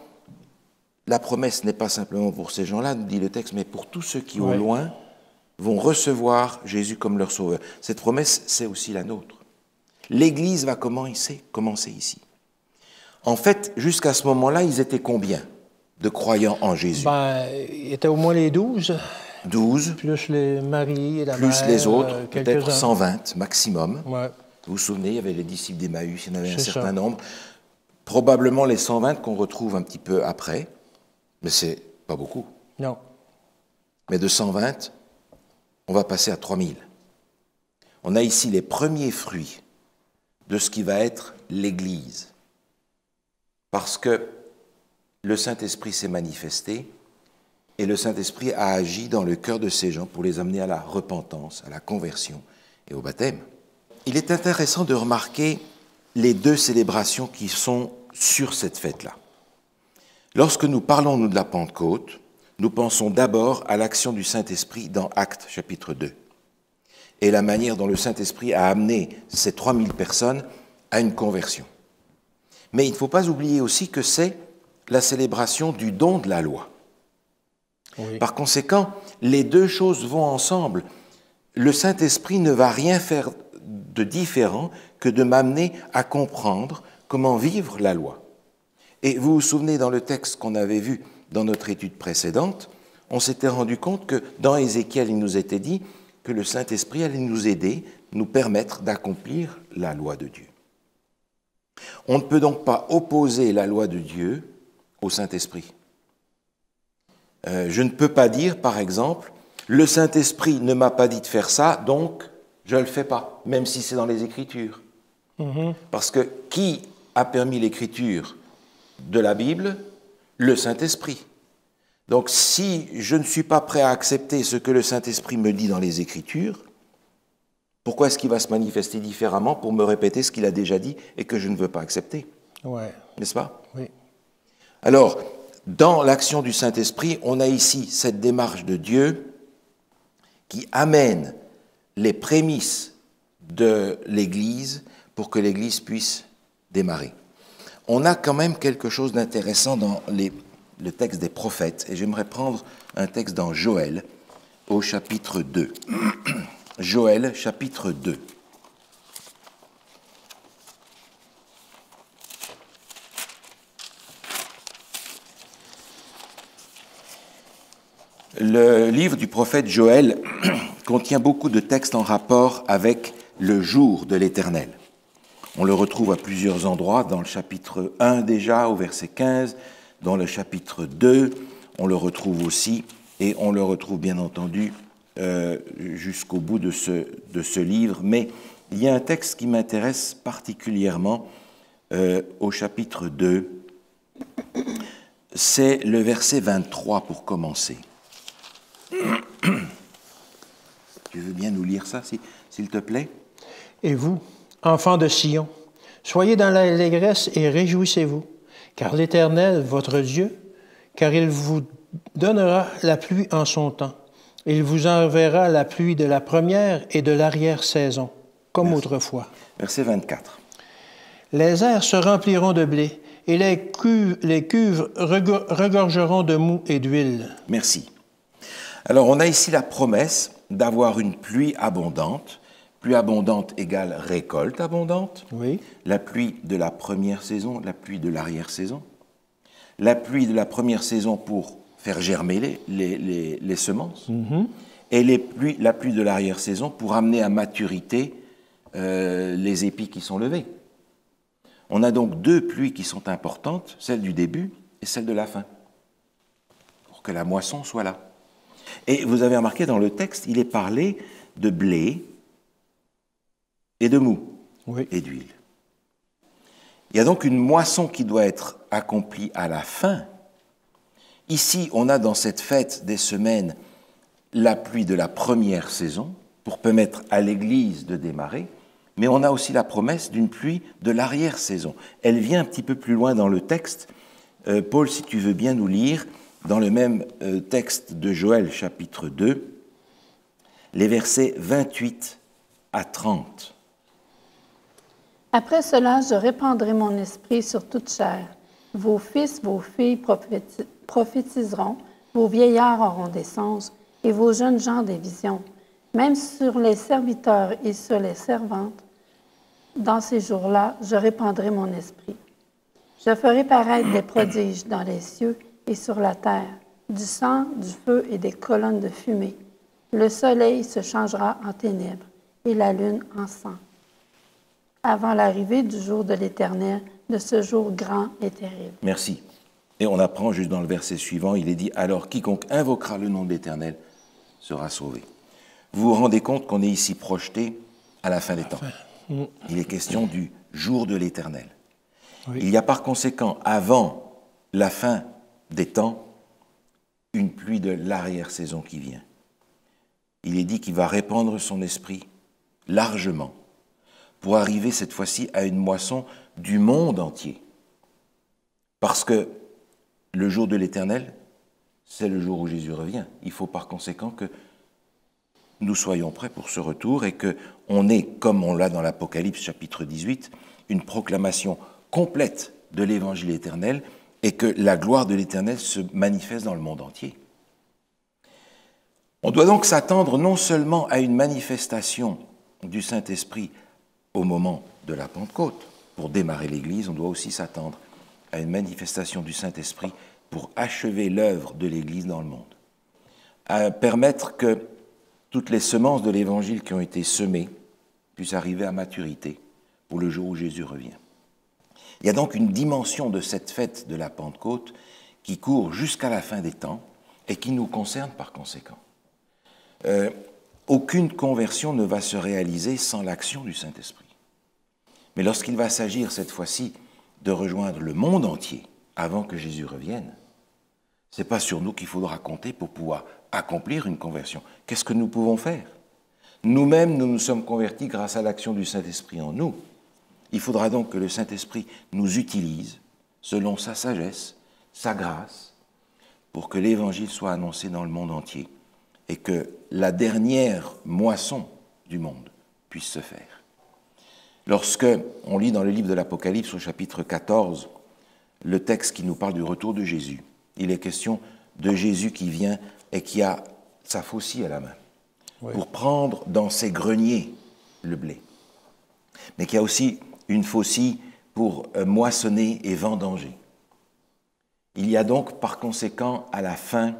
la promesse n'est pas simplement pour ces gens-là, nous dit le texte, mais pour tous ceux qui, au loin, vont recevoir Jésus comme leur sauveur. Cette promesse, c'est aussi la nôtre. L'Église va commencer ici. En fait, jusqu'à ce moment-là, ils étaient combien de croyants en Jésus? Il était au moins les 12. 12. Plus les maris et la mère. Plus les autres, peut-être 120 maximum. Ouais. Vous vous souvenez, il y avait les disciples d'Emmaüs, il y en avait un certain nombre. Probablement les 120 qu'on retrouve un petit peu après, mais c'est pas beaucoup. Non. Mais de 120, on va passer à 3000. On a ici les premiers fruits de ce qui va être l'Église. Parce que le Saint-Esprit s'est manifesté et le Saint-Esprit a agi dans le cœur de ces gens pour les amener à la repentance, à la conversion et au baptême. Il est intéressant de remarquer les deux célébrations qui sont sur cette fête-là. Lorsque nous parlons, nous, de la Pentecôte, nous pensons d'abord à l'action du Saint-Esprit dans Actes, chapitre 2, et la manière dont le Saint-Esprit a amené ces 3000 personnes à une conversion. Mais il ne faut pas oublier aussi que c'est la célébration du don de la loi. Oui. Par conséquent, les deux choses vont ensemble. Le Saint-Esprit ne va rien faire de différent que de m'amener à comprendre comment vivre la loi. Et vous vous souvenez, dans le texte qu'on avait vu dans notre étude précédente, on s'était rendu compte que dans Ézéchiel, il nous était dit que le Saint-Esprit allait nous aider, nous permettre d'accomplir la loi de Dieu. On ne peut donc pas opposer la loi de Dieu au Saint-Esprit. Je ne peux pas dire, par exemple, le Saint-Esprit ne m'a pas dit de faire ça, donc je ne le fais pas, même si c'est dans les Écritures. Parce que qui a permis l'écriture de la Bible? Le Saint-Esprit. Donc si je ne suis pas prêt à accepter ce que le Saint-Esprit me dit dans les Écritures, pourquoi est-ce qu'il va se manifester différemment pour me répéter ce qu'il a déjà dit et que je ne veux pas accepter? Ouais. N'est-ce pas? Oui. Alors, dans l'action du Saint-Esprit, on a ici cette démarche de Dieu qui amène les prémices de l'Église pour que l'Église puisse démarrer. On a quand même quelque chose d'intéressant dans le texte des prophètes, et j'aimerais prendre un texte dans Joël, au chapitre 2. Joël, chapitre 2. Le livre du prophète Joël contient beaucoup de textes en rapport avec le jour de l'Éternel. On le retrouve à plusieurs endroits, dans le chapitre 1 déjà, au verset 15, dans le chapitre 2, on le retrouve aussi, et on le retrouve bien entendu jusqu'au bout de ce livre. Mais il y a un texte qui m'intéresse particulièrement au chapitre 2, c'est le verset 23 pour commencer. Tu veux bien nous lire ça, s'il te plaît? Et vous, enfants de Sion, soyez dans l'allégresse et réjouissez-vous, car l'Éternel, votre Dieu, car il vous donnera la pluie en son temps. Il vous enverra la pluie de la première et de l'arrière-saison, comme autrefois. Verset 24. Les airs se rempliront de blé, et les cuves regorgeront de mou et d'huile. Merci. Alors, on a ici la promesse d'avoir une pluie abondante. Pluie abondante égale récolte abondante. Oui. La pluie de la première saison, la pluie de l'arrière-saison. La pluie de la première saison pour faire germer les semences. Et la pluie de l'arrière-saison pour amener à maturité les épis qui sont levés. On a donc deux pluies qui sont importantes, celle du début et celle de la fin, pour que la moisson soit là. Et vous avez remarqué dans le texte, il est parlé de blé et de mou. Oui. et d'huile. Il y a donc une moisson qui doit être accomplie à la fin. Ici, on a dans cette fête des semaines la pluie de la première saison pour permettre à l'Église de démarrer, mais on a aussi la promesse d'une pluie de l'arrière-saison. Elle vient un petit peu plus loin dans le texte. Paul, si tu veux bien nous lire, dans le même texte de Joël, chapitre 2, les versets 28 à 30. Après cela, je répandrai mon esprit sur toute chair. Vos fils, vos filles prophétiseront, vos vieillards auront des songes, et vos jeunes gens des visions. Même sur les serviteurs et sur les servantes, dans ces jours-là, je répandrai mon esprit. Je ferai paraître des prodiges dans les cieux et sur la terre, du sang, du feu et des colonnes de fumée. Le soleil se changera en ténèbres et la lune en sang, avant l'arrivée du jour de l'Éternel, de ce jour grand et terrible. Merci. Et on apprend juste dans le verset suivant, il est dit « Alors quiconque invoquera le nom de l'Éternel sera sauvé ». Vous vous rendez compte qu'on est ici projeté à la fin des temps. Il est question du jour de l'Éternel. Oui. Il y a par conséquent, avant la fin des temps, une pluie de l'arrière-saison qui vient. Il est dit qu'il va répandre son esprit largement pour arriver cette fois-ci à une moisson du monde entier. Parce que le jour de l'Éternel, c'est le jour où Jésus revient. Il faut par conséquent que nous soyons prêts pour ce retour et qu'on ait, comme on l'a dans l'Apocalypse chapitre 18, une proclamation complète de l'Évangile éternel et que la gloire de l'Éternel se manifeste dans le monde entier. On doit donc s'attendre non seulement à une manifestation du Saint-Esprit au moment de la Pentecôte, pour démarrer l'Église, on doit aussi s'attendre à une manifestation du Saint-Esprit pour achever l'œuvre de l'Église dans le monde, à permettre que toutes les semences de l'Évangile qui ont été semées puissent arriver à maturité pour le jour où Jésus revient. Il y a donc une dimension de cette fête de la Pentecôte qui court jusqu'à la fin des temps et qui nous concerne par conséquent. Aucune conversion ne va se réaliser sans l'action du Saint-Esprit. Mais lorsqu'il va s'agir cette fois-ci de rejoindre le monde entier avant que Jésus revienne, ce n'est pas sur nous qu'il faudra compter pour pouvoir accomplir une conversion. Qu'est-ce que nous pouvons faire? Nous-mêmes, nous nous sommes convertis grâce à l'action du Saint-Esprit en nous. Il faudra donc que le Saint-Esprit nous utilise selon sa sagesse, sa grâce, pour que l'Évangile soit annoncé dans le monde entier et que la dernière moisson du monde puisse se faire. Lorsque on lit dans le livre de l'Apocalypse au chapitre 14, le texte qui nous parle du retour de Jésus, il est question de Jésus qui vient et qui a sa faucille à la main pour prendre dans ses greniers le blé. Mais qui a aussi une faucille pour moissonner et vendanger. Il y a donc par conséquent à la fin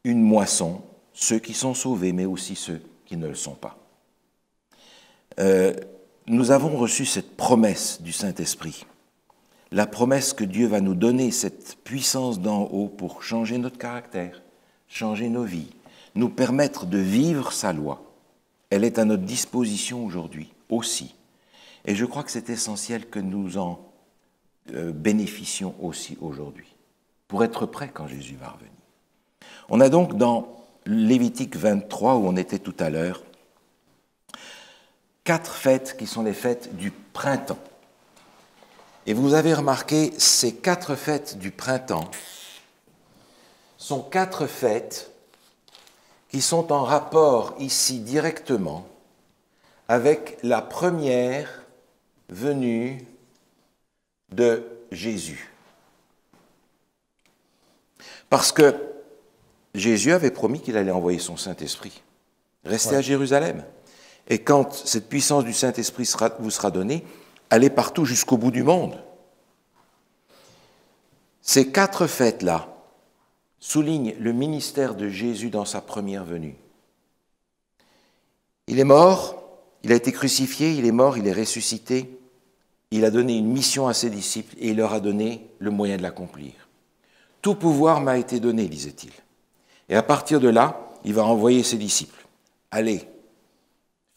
une moisson, ceux qui sont sauvés, mais aussi ceux qui ne le sont pas. Nous avons reçu cette promesse du Saint-Esprit, la promesse que Dieu va nous donner cette puissance d'en haut pour changer notre caractère, changer nos vies, nous permettre de vivre sa loi. Elle est à notre disposition aujourd'hui aussi. Et je crois que c'est essentiel que nous en bénéficions aussi aujourd'hui, pour être prêts quand Jésus va revenir. On a donc dans Lévitique 23, où on était tout à l'heure, 4 fêtes qui sont les fêtes du printemps. Et vous avez remarqué, ces 4 fêtes du printemps sont 4 fêtes qui sont en rapport ici directement avec la première venue de Jésus. Parce que Jésus avait promis qu'il allait envoyer son Saint-Esprit. Restez à Jérusalem. Et quand cette puissance du Saint-Esprit vous sera donnée, allez partout jusqu'au bout du monde. Ces 4 fêtes-là soulignent le ministère de Jésus dans sa première venue. Il est mort, il a été crucifié, il est mort, il est ressuscité, il a donné une mission à ses disciples et il leur a donné le moyen de l'accomplir. Tout pouvoir m'a été donné, disait-il. Et à partir de là, il va envoyer ses disciples. Allez,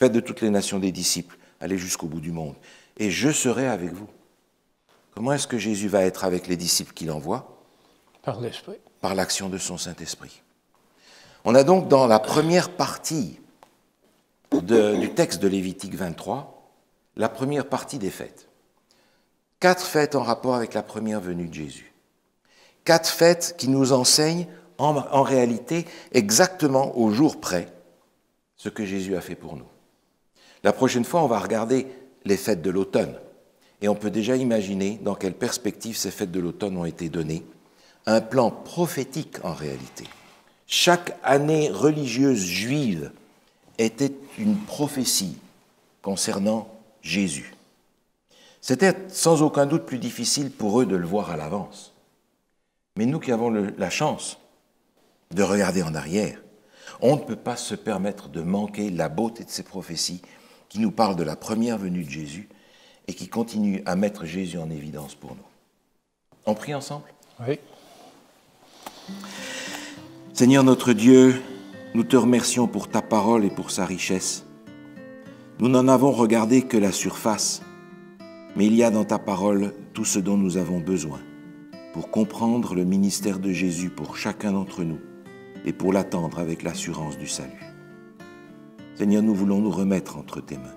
faites de toutes les nations des disciples, aller jusqu'au bout du monde. Et je serai avec vous. Comment est-ce que Jésus va être avec les disciples qu'il envoie? Par l'Esprit. Par l'action de son Saint-Esprit. On a donc dans la première partie du texte de Lévitique 23, la première partie des fêtes. 4 fêtes en rapport avec la première venue de Jésus. 4 fêtes qui nous enseignent en réalité exactement au jour près ce que Jésus a fait pour nous. La prochaine fois, on va regarder les fêtes de l'automne. Et on peut déjà imaginer dans quelle perspective ces fêtes de l'automne ont été données. Un plan prophétique en réalité. Chaque année religieuse juive était une prophétie concernant Jésus. C'était sans aucun doute plus difficile pour eux de le voir à l'avance. Mais nous qui avons la chance de regarder en arrière, on ne peut pas se permettre de manquer la beauté de ces prophéties qui nous parlent de la première venue de Jésus et qui continuent à mettre Jésus en évidence pour nous. On prie ensemble? Oui. Seigneur notre Dieu, nous te remercions pour ta parole et pour sa richesse. Nous n'en avons regardé que la surface, mais il y a dans ta parole tout ce dont nous avons besoin pour comprendre le ministère de Jésus pour chacun d'entre nous et pour l'attendre avec l'assurance du salut. Seigneur, nous voulons nous remettre entre tes mains,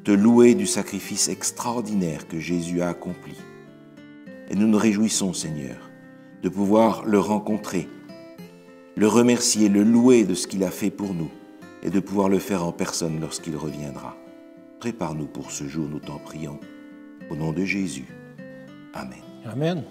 te louer du sacrifice extraordinaire que Jésus a accompli. Et nous nous réjouissons, Seigneur, de pouvoir le rencontrer, le remercier, le louer de ce qu'il a fait pour nous et de pouvoir le faire en personne lorsqu'il reviendra. Prépare-nous pour ce jour, nous t'en prions. Au nom de Jésus. Amen. Amen.